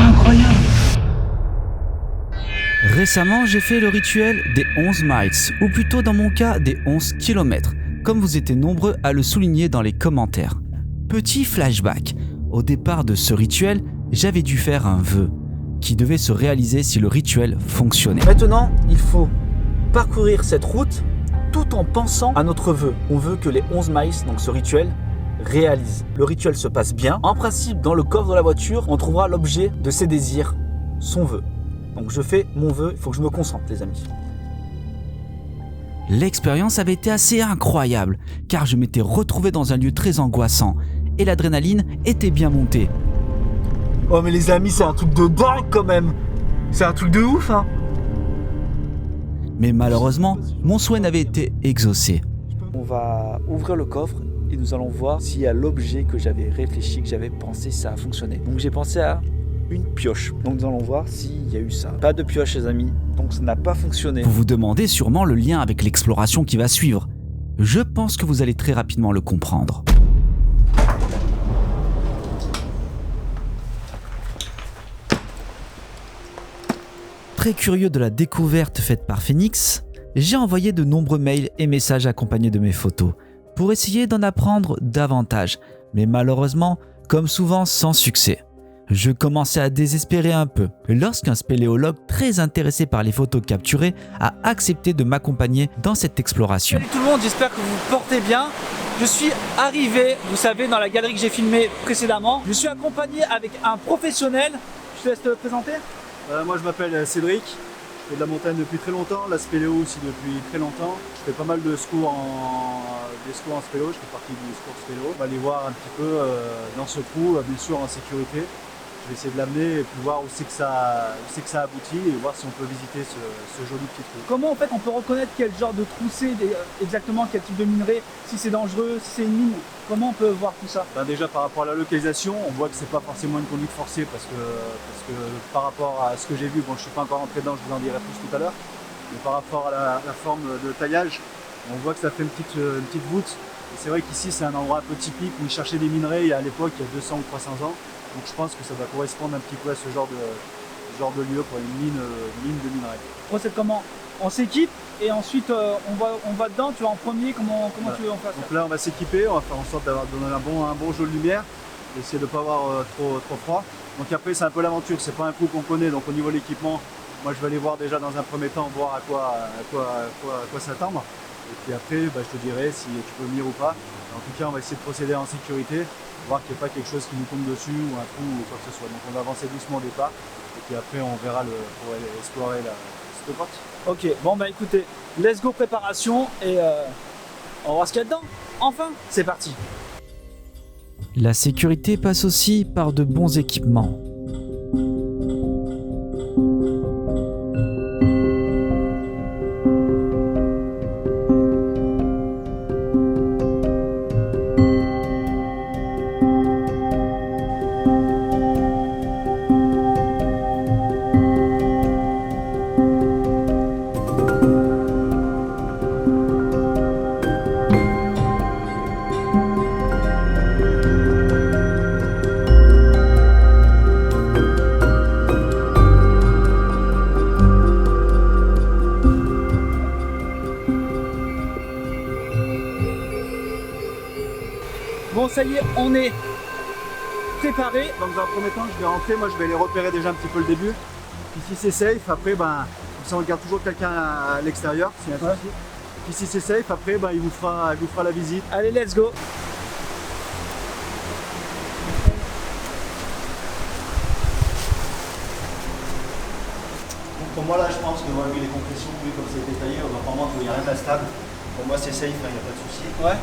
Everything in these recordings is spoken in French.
incroyable. Récemment, j'ai fait le rituel des 11 miles, ou plutôt dans mon cas des 11 km, comme vous étiez nombreux à le souligner dans les commentaires. Petit flashback, au départ de ce rituel, j'avais dû faire un vœu qui devait se réaliser si le rituel fonctionnait. Maintenant, il faut parcourir cette route tout en pensant à notre vœu. On veut que les 11 miles, donc ce rituel, réalise. Le rituel se passe bien. En principe, dans le coffre de la voiture, on trouvera l'objet de ses désirs, son vœu. Donc je fais mon vœu, il faut que je me concentre les amis. L'expérience avait été assez incroyable, car je m'étais retrouvé dans un lieu très angoissant, et l'adrénaline était bien montée. Oh mais les amis, c'est un truc de dingue quand même. C'est un truc de ouf hein. Mais malheureusement, mon souhait n'avait été exaucé. On va ouvrir le coffre et nous allons voir s'il y a l'objet que j'avais réfléchi, que j'avais pensé, ça a fonctionné. Donc j'ai pensé à une pioche. Donc nous allons voir s'il y a eu ça. Pas de pioche les amis, donc ça n'a pas fonctionné. Vous vous demandez sûrement le lien avec l'exploration qui va suivre. Je pense que vous allez très rapidement le comprendre. Très curieux de la découverte faite par Phoenix, j'ai envoyé de nombreux mails et messages accompagnés de mes photos pour essayer d'en apprendre davantage, mais malheureusement, comme souvent, sans succès. Je commençais à désespérer un peu lorsqu'un spéléologue très intéressé par les photos capturées a accepté de m'accompagner dans cette exploration. Salut tout le monde, j'espère que vous vous portez bien. Je suis arrivé, vous savez, dans la galerie que j'ai filmée précédemment. Je suis accompagné avec un professionnel. Je te laisse te présenter. Moi je m'appelle Cédric, je fais de la montagne depuis très longtemps, la spéléo aussi depuis très longtemps. Je fais pas mal de secours des secours en spéléo, je fais partie du secours spéléo. On va aller voir un petit peu dans ce trou, bien sûr en sécurité. Je vais essayer de l'amener et puis voir où c'est que ça aboutit et voir si on peut visiter ce joli petit trou. Comment en fait on peut reconnaître quel genre de trou c'est, exactement quel type de minerai, si c'est dangereux, si c'est une mine, comment on peut voir tout ça? Déjà par rapport à la localisation, on voit que c'est pas forcément une conduite forcée parce que par rapport à ce que j'ai vu, bon je suis pas encore rentré dedans, je vous en dirai plus tout à l'heure, mais par rapport à la forme de taillage, on voit que ça fait une petite voûte. Et c'est vrai qu'ici c'est un endroit un peu typique où ils cherchaient des minerais à l'époque il y a 200 ou 300 ans. Donc je pense que ça va correspondre un petit peu à ce genre de lieu pour une mine de minerai. Procède comment? On s'équipe et ensuite on va dedans, tu vas en premier, comment voilà. Tu veux en faire ça? Donc là on va s'équiper, on va faire en sorte d'avoir donné un bon jeu de lumière, essayer de ne pas avoir trop froid. Donc après c'est un peu l'aventure, c'est pas un coup qu'on connaît, donc au niveau de l'équipement, moi je vais aller voir déjà dans un premier temps, voir à quoi s'attendre. Et puis après je te dirai si tu peux venir ou pas. En tout cas on va essayer de procéder en sécurité, voir qu'il n'y a pas quelque chose qui nous tombe dessus ou un trou ou quoi que ce soit. Donc on va avancer doucement au départ et puis après on verra pour aller explorer cette porte. Ok, bon bah écoutez, let's go préparation et on va voir ce qu'il y a dedans. Enfin, c'est parti. La sécurité passe aussi par de bons équipements. Bon ça y est, on est préparé. Donc dans un premier temps je vais rentrer, moi je vais les repérer déjà un petit peu le début. Ici c'est safe, après on regarde toujours quelqu'un à l'extérieur s'il y a un souci. Ici c'est safe, après il vous fera la visite. Allez let's go. Pour moi là je pense que vu les compressions, vu comme c'est détaillé, on va vraiment qu'il n'y a rien d'instable. Pour moi c'est safe, il n'y a pas de souci. Ouais.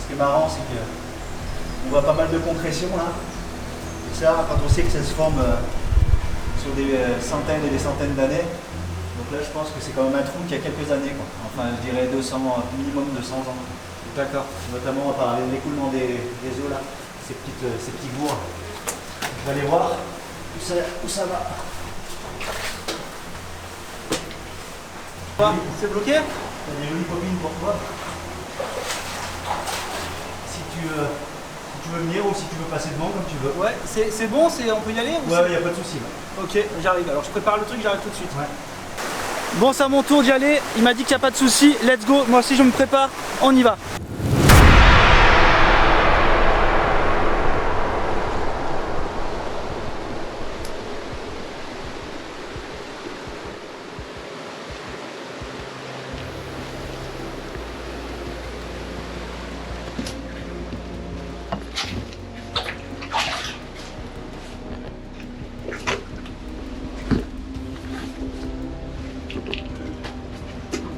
Ce qui est marrant c'est qu'on voit pas mal de concrétion là. Et ça quand on sait que ça se forme sur des centaines et des centaines d'années. Donc là je pense que c'est quand même un trou qui a quelques années quoi. Enfin je dirais minimum 200 ans. D'accord. Notamment par l'écoulement des eaux là, ces petits bourgs. Je vais aller voir où ça va. C'est bloqué? T'as des jolies copines pour toi. Si tu veux venir ou si tu veux passer devant, comme tu veux. Ouais, c'est bon, on peut y aller ou Ouais, il n'y a pas de souci. Ok, j'arrive. Alors je prépare le truc, j'arrive tout de suite. Ouais. Bon, c'est à mon tour d'y aller. Il m'a dit qu'il n'y a pas de souci. Let's go. Moi aussi, je me prépare. On y va.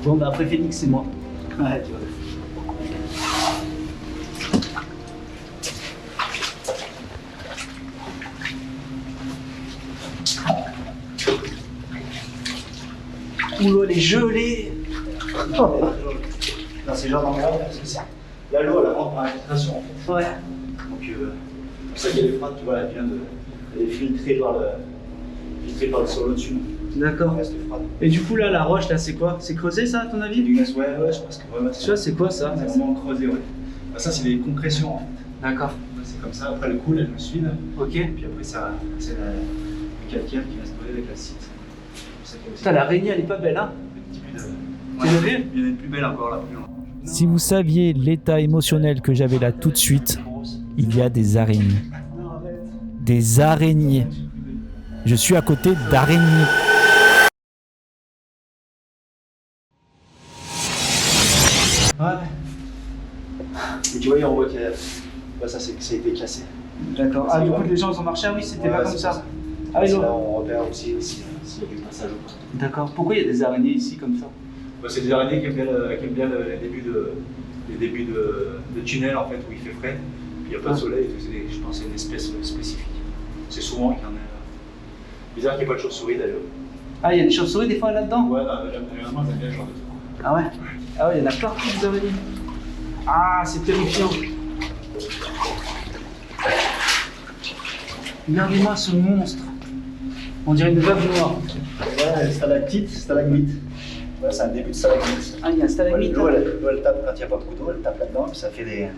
Bon, bah après Phoenix, c'est moi. Ouais, tu vois. Oula, elle est gelée. Non, c'est genre dans le rang, parce que c'est. Là, l'eau, elle rentre par l'infiltration en fait. Ouais. Donc, c'est pour ça qu'elle est froide, tu vois, elle vient de. Elle est filtrée par le sol au-dessus. D'accord. Elle reste froide. Et du coup, là, la roche, là, c'est quoi? C'est creusé, ça, à ton avis? Du gaz, ouais, je pense que vraiment. Tu vois, c'est quoi ça? C'est vraiment creusé, ouais. Bah, ça, c'est des compressions en fait. D'accord. C'est comme ça, après le coule, elle me suit. Ok. Et puis après, ça, c'est le calcaire qui va se poser avec l'acide. Putain, l'araignée, elle est pas belle, hein? Ouais, il y en a une plus belle encore là. Si vous saviez l'état émotionnel que j'avais là tout de suite, il y a des araignées. Des araignées. Je suis à côté d'araignées. Ouais. Et tu vois, on voit que ça, ça a été cassé. D'accord. Ah, du coup, les gens, ils ont marché. Ah oui, c'était pas comme ça. Ah oui, c'est non. là on repère aussi s'il y a du passage ou pas. D'accord. Pourquoi il y a des araignées ici comme ça? Bah, c'est des araignées qui aiment bien les débuts de tunnel en fait, où il fait frais. Puis il n'y a pas de soleil. Je pense que c'est une espèce spécifique. C'est souvent qu'il y en a. Bizarre qu'il n'y ait pas de chauve-souris d'ailleurs. Ah, il y a des chauves-souris des fois là-dedans? Ouais, généralement, j'aime bien ce genre de truc. Ah ouais? Ah ouais, il y en a partout des araignées. Ah, c'est terrifiant. Regardez-moi ce monstre. On dirait une veuve noire. Voilà, stalactite, stalagmite. Voilà, c'est un début de stalagmite. Ah, il y a un stalagmite. L'eau, elle tape quand il n'y a pas beaucoup d'eau, elle tape là-dedans, puis ça fait des.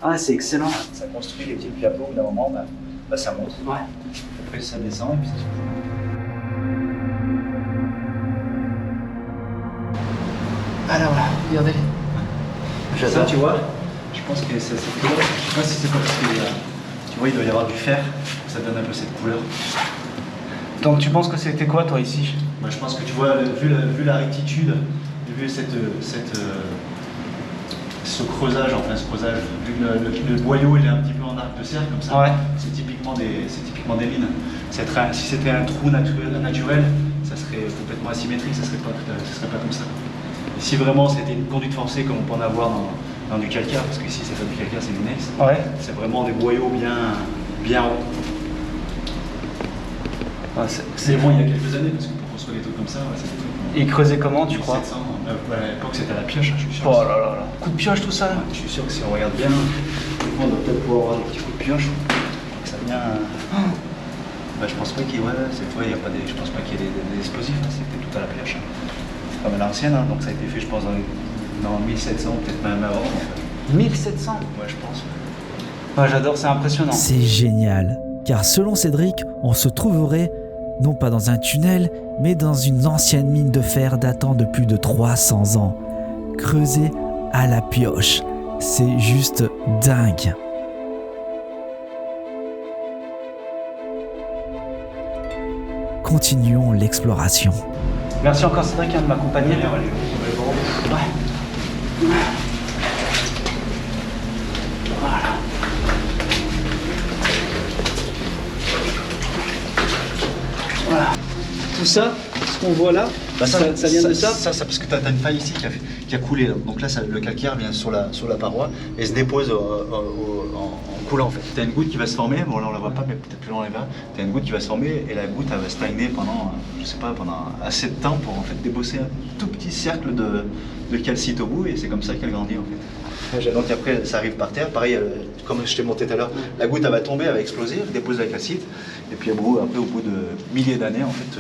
Ah, c'est excellent. Ça construit des petits plateaux, au bout d'un moment, bah, ça monte. Ouais. Après, ça descend, et puis ça se bouge. Alors là, regardez. Ça, tu vois, je pense que c'est cette couleur. Je sais pas si c'est parce que tu vois, il doit y avoir du fer, ça donne un peu cette couleur. Donc tu penses que c'était quoi toi ici? Moi, je pense que tu vois, vu la rectitude, vu ce creusage, vu que le boyau il est un petit peu en arc de cercle comme ça, Ouais. c'est typiquement des mines. Si c'était un trou naturel, ça serait complètement asymétrique, ça serait pas comme ça. Et si vraiment c'était une conduite forcée comme on peut en avoir dans du calcaire, parce qu'ici c'est pas du calcaire, c'est du gneiss, Ouais. c'est vraiment des boyaux bien hauts. Ah, C'est bon il y a quelques années, parce que pour construire des trucs comme ça, c'est des trucs. Et creuser comment tu crois? 1700, à l'époque c'était à la pioche, je suis sûr. Oh là là là. Coup de pioche tout ça là. Je suis sûr que si on regarde bien, on doit peut-être pouvoir avoir des petits coups de pioche. Ça vient. Bah, je pense pas qu'il y ait, je pense pas qu'il y ait des explosifs, hein, c'était tout à la pioche. Comme à l'ancienne, hein, donc ça a été fait, je pense, dans 1700, peut-être même avant. En fait. 1700? Ouais, je pense. Ah, j'adore, c'est impressionnant. C'est génial, car selon Cédric, on se trouverait non pas dans un tunnel, mais dans une ancienne mine de fer datant de plus de 300 ans, creusée à la pioche. C'est juste dingue. Continuons l'exploration. Merci encore Cédric de m'accompagner. Ouais. Voilà. Voilà. Tout ça, ce qu'on voit là, ça vient de ça. Ça, parce que tu as une faille ici qui a coulé. Donc là, le calcaire vient sur la paroi et se dépose en coulant en fait. Tu as une goutte qui va se former, bon là on la voit pas, mais peut-être plus loin on la verra. Tu as une goutte qui va se former et la goutte elle va stagner pendant, je sais pas, pendant assez de temps pour en fait débosser un tout petit cercle de calcite au bout et c'est comme ça qu'elle grandit en fait. Donc après ça arrive par terre, pareil, comme je t'ai montré tout à l'heure, la goutte elle va tomber, elle va exploser, elle dépose la calcite et puis après au bout de milliers d'années en fait,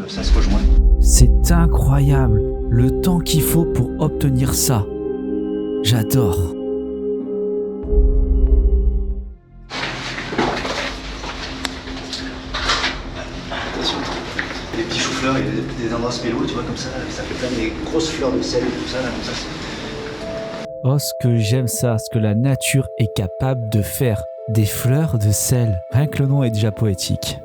ça se rejoint. C'est incroyable, le temps qu'il faut pour obtenir ça. J'adore. fleurs, il y a des endroits spéciaux, tu vois, comme ça fait plein des grosses fleurs de sel et tout ça, là, comme ça. Oh, ce que j'aime ça, ce que la nature est capable de faire. Des fleurs de sel. Rien que le nom est déjà poétique.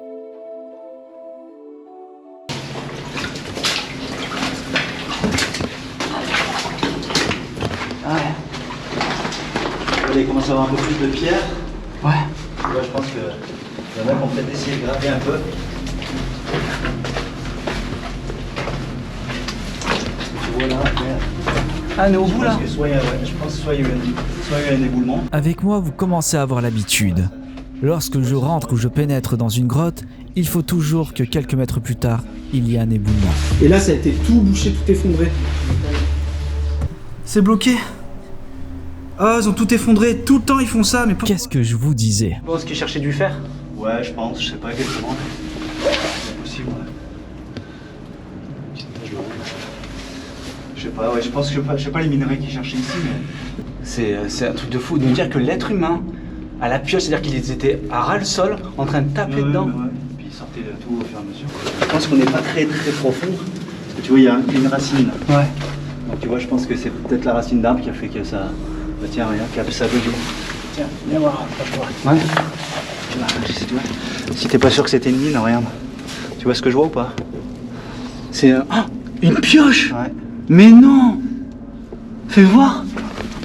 Ah ouais. Là, il commence à avoir un peu plus de pierre. Ouais. Tu vois, je pense que il y en a qui vont peut-être essayer de graver un peu. Tu vois là, merde. Ah, on est au bout là. Je pense que soit il y a eu un éboulement. Avec moi, vous commencez à avoir l'habitude. Lorsque je rentre ou je pénètre dans une grotte, il faut toujours que quelques mètres plus tard, il y ait un éboulement. Et là, ça a été tout bouché, tout effondré. C'est bloqué. Ah, ils ont tout effondré. Tout le temps, ils font ça, mais pourquoi? Qu'est-ce que je vous disais? Je pense qu'ils cherchaient du fer. Ouais, je pense, je sais pas exactement. C'est possible, ouais. Je sais pas, ouais, je pense que je sais pas les minerais qu'ils cherchaient ici, mais. C'est un truc de fou de me dire que l'être humain, à la pioche, c'est-à-dire qu'ils étaient à ras le sol, en train de taper dedans. Ouais. Puis ils sortaient tout au fur et à mesure. Je pense qu'on n'est pas très profond. Parce que tu vois, il y a une racine. Ouais. Donc tu vois, je pense que c'est peut-être la racine d'arbre qui a fait que ça. Bah tiens, regarde, qui a fait ça bugger. Tiens, viens voir, approche-toi. Ouais. Tu vois, si t'es pas sûr que c'était une mine, regarde. Tu vois ce que je vois ou pas? C'est une pioche. Ouais. Mais non. Fais voir.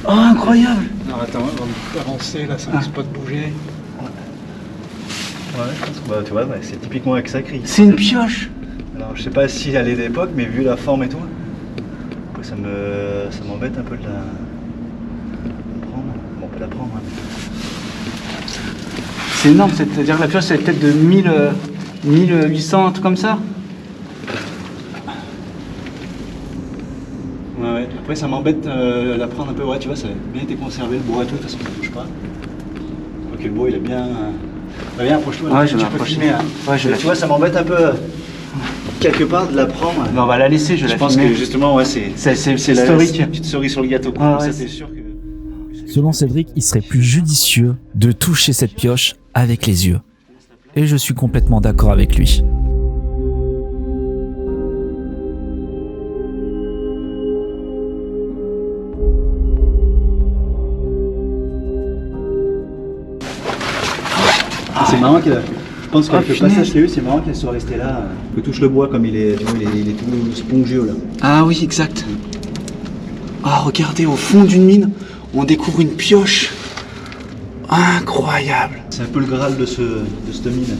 Oh, incroyable. Alors attends, on va avancer, là ça risque pas de bouger. Ouais, je pense que bah, tu vois, c'est typiquement avec ça crie. C'est une pioche. Alors je sais pas si elle est d'époque, mais vu la forme et tout, après, ça m'embête un peu de la prendre. Bon, on peut la prendre. Hein. C'est énorme, c'est-à-dire que la pioche, c'est peut-être de 1800, un truc comme ça. Ouais. Après, ça m'embête la prendre un peu. Ouais, tu vois, ça a bien été conservé, le bois et tout, de toute façon, ça ne bouge pas. Ok, le bois, il est bien. Viens, approche-toi. Ouais, je vais tu peux m'approcher. filmer, hein. Ouais, je vais Tu vois, ça m'embête un peu quelque part de la prendre. Mais on va la laisser, je vais Je la pense filmer. que justement, ouais, c'est historique. Une petite cerise sur le gâteau. Ah, ouais, ça, c'est sûr que. Selon Cédric, il serait plus judicieux de toucher cette pioche avec les yeux. Et je suis complètement d'accord avec lui. C'est marrant qu'elle. Je pense que le punaise. passage qu'il y a eu, c'est marrant qu'elle soit restée là. Que touche le bois comme il est, tu vois, il est tout spongieux là. Ah oui, exact. Ah, regardez, au fond d'une mine, on découvre une pioche. Incroyable. C'est un peu le Graal de cette mine.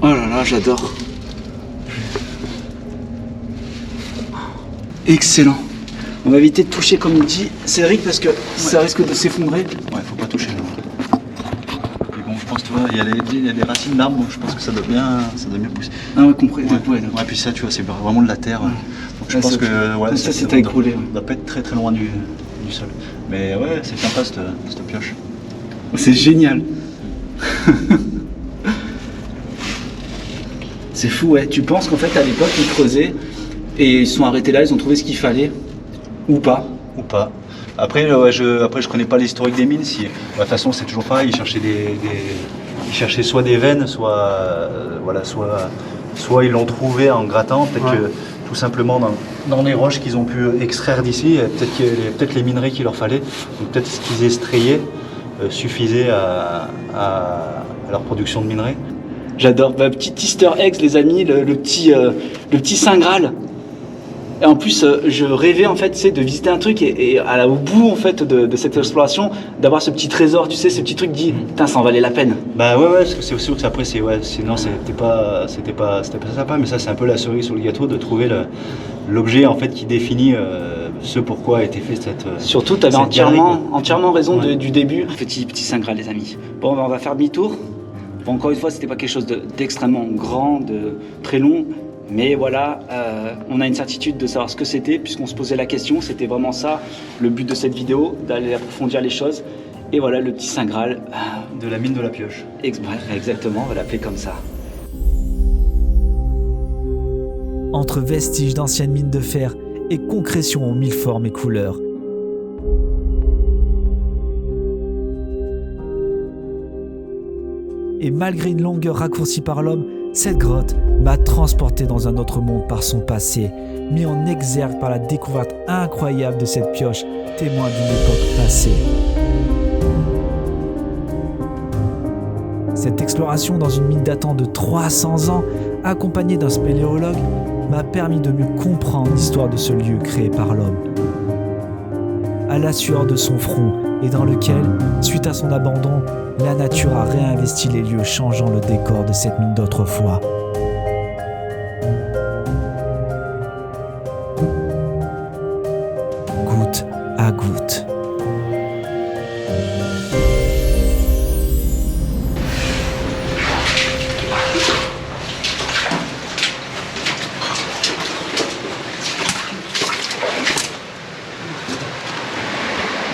Oh là là, j'adore. Excellent. On va éviter de toucher comme il dit Cédric parce que ça risque de s'effondrer. Ouais, faut pas toucher là. Et bon, je pense, tu vois, il y a des racines d'arbres, donc je pense que ça doit bien pousser. Ah ouais, compris. Ouais, puis ça, tu vois, c'est vraiment de la terre. Ouais. Donc je Ouais, pense ça- que ouais, ça s'est écroulé. Ça doit pas être très très loin du sol. Mais ouais, c'est sympa cette pioche. C'est génial. C'est fou, ouais. Tu penses qu'en fait, à l'époque, ils creusaient et ils se sont arrêtés là, ils ont trouvé ce qu'il fallait ou pas? Ou pas. Après, je connais pas l'historique des mines. De toute façon, c'est toujours pareil. Ils cherchaient soit des veines, soit ils l'ont trouvé en grattant. Peut-être que tout simplement dans les roches qu'ils ont pu extraire d'ici, peut-être les minerais qu'il leur fallait, donc peut-être ce qu'ils extrayaient suffisait à leur production de minerais. J'adore. Bah, petit Easter egg, les amis, le petit Saint Graal. Et en plus, je rêvais en fait, tu sais, de visiter un truc et au bout en fait de cette exploration, d'avoir ce petit trésor, tu sais, ce petit truc dit, putain, ça en valait la peine. Bah ouais, parce que c'est sûr que après, sinon c'était pas sympa, mais ça c'est un peu la cerise sur le gâteau de trouver l'objet en fait qui définit ce pourquoi a été fait cette. Surtout, tu avais cette galerie, entièrement raison Ouais. du début. Petit Saint Graal, les amis. Bon, on va faire demi-tour. Bon, encore une fois, c'était pas quelque chose d'extrêmement grand, de très long. Mais voilà, on a une certitude de savoir ce que c'était, puisqu'on se posait la question. C'était vraiment ça, le but de cette vidéo, d'aller approfondir les choses. Et voilà, le petit Saint Graal. De la mine de la pioche. Exactement, on va l'appeler comme ça. Entre vestiges d'anciennes mines de fer et concrétions aux mille formes et couleurs. Et malgré une longueur raccourcie par l'homme, Cette grotte m'a transporté dans un autre monde par son passé, mis en exergue par la découverte incroyable de cette pioche, témoin d'une époque passée. Cette exploration dans une mine datant de 300 ans, accompagnée d'un spéléologue, m'a permis de mieux comprendre l'histoire de ce lieu créé par l'homme. À la sueur de son front et dans lequel, suite à son abandon, la nature a réinvesti les lieux, changeant le décor de cette mine d'autrefois. Goutte à goutte.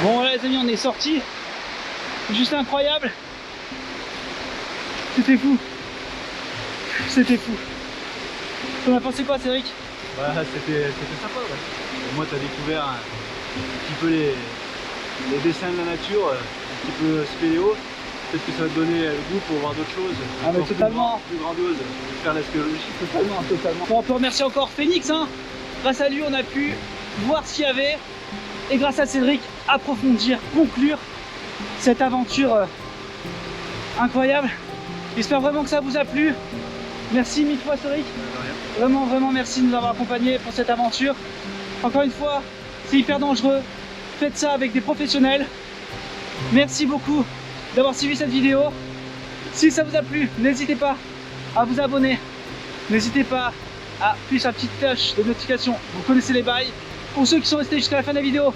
Bon voilà les amis, on est sortis. Juste incroyable. C'était fou. C'était fou. T'en as pensé quoi, Cédric? Bah, c'était sympa, ouais. Et moi, tu as découvert un petit peu les dessins de la nature, un petit peu spéléo. Peut-être que ça va te donner le goût pour voir d'autres choses. Ah mais totalement. Plus grandiose, faire la spéléologie. Totalement. Bon, on peut remercier encore Phoenix, hein. Grâce à lui, on a pu voir ce qu'il y avait. Et grâce à Cédric, approfondir, conclure cette aventure incroyable. J'espère vraiment que ça vous a plu. Merci mille fois Cédric. Vraiment, vraiment merci de nous avoir accompagnés pour cette aventure. Encore une fois, c'est hyper dangereux. Faites ça avec des professionnels. Merci beaucoup d'avoir suivi cette vidéo. Si ça vous a plu, n'hésitez pas à vous abonner. N'hésitez pas à appuyer sur la petite cloche de notification. Vous connaissez les bails. Pour ceux qui sont restés jusqu'à la fin de la vidéo,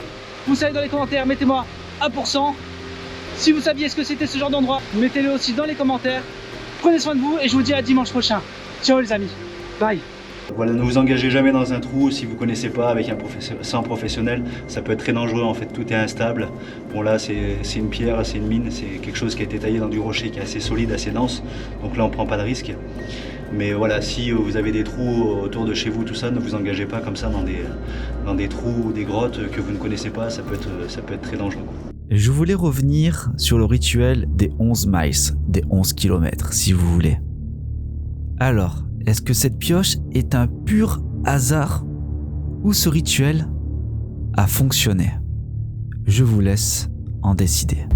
vous savez dans les commentaires, mettez-moi 1%. Si vous saviez ce que c'était ce genre d'endroit, mettez-le aussi dans les commentaires. Prenez soin de vous et je vous dis à dimanche prochain. Ciao les amis. Bye. Voilà, ne vous engagez jamais dans un trou si vous ne connaissez pas avec sans professionnel. Ça peut être très dangereux en fait, tout est instable. Bon là c'est une pierre, c'est une mine, c'est quelque chose qui a été taillé dans du rocher qui est assez solide, assez dense. Donc là on ne prend pas de risque. Mais voilà, si vous avez des trous autour de chez vous, tout ça, ne vous engagez pas comme ça dans des trous ou des grottes que vous ne connaissez pas, ça peut être très dangereux. Je voulais revenir sur le rituel des 11 miles, des 11 km si vous voulez. Alors, est-ce que cette pioche est un pur hasard ou ce rituel a fonctionné? Je vous laisse en décider.